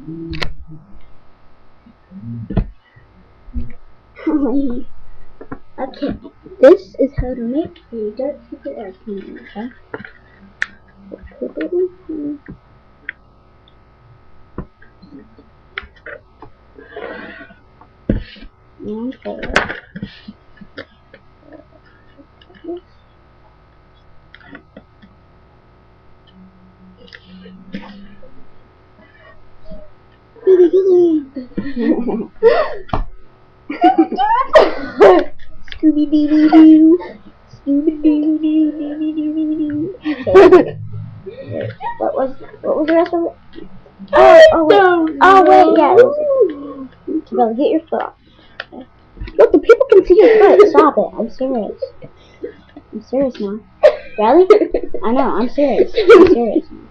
Okay, this is how to make a dirt paper airplane, okay? Put it in here. And fold it. Scooby-Doo-Doo-Doo. Scooby-Doo-Doo-Doo-Doo-Doo-Doo. What was the rest of it? Oh wait, yeah. Bro, get your foot off. Okay. Look, the people can see your foot. Stop it. I'm serious. I'm serious now. Really? I know, I'm serious. I'm serious now.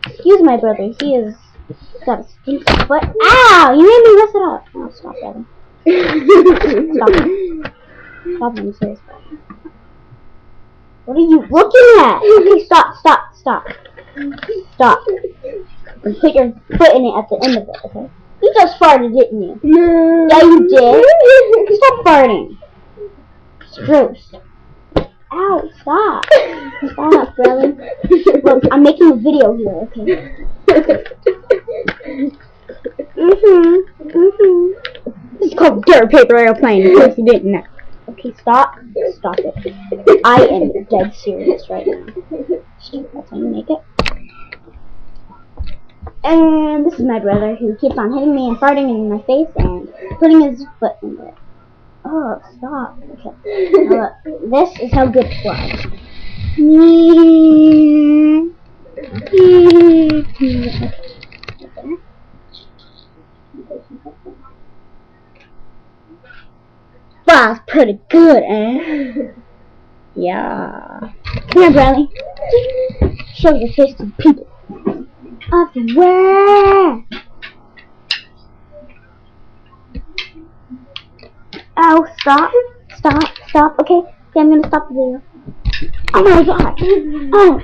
Excuse my brother, he has got a stinky foot. Ow! You made me mess it up. Oh, stop, brother. Stop. Stop, I'm serious, brother. What are you looking at? Okay, stop. Stop. And put your foot in it at the end of it, okay? You just farted, didn't you? No. Yeah, you did. Stop farting. It's gross. Ow, stop. Stop, brother. Look, I'm making a video here, okay? This is called Dirt Paper Airplane, in case you didn't know. Okay, stop. Stop it. I am dead serious right now. That's how you make it. And this is my brother who keeps on hitting me and farting in my face and putting his foot in it. Oh, stop. Okay. Now look, this is how good it flies. Flies pretty good, eh? Yeah. Come here, Bradley. Show your face to the people. Everywhere. Oh, stop. Okay, I'm gonna stop the video. Oh my god. Oh,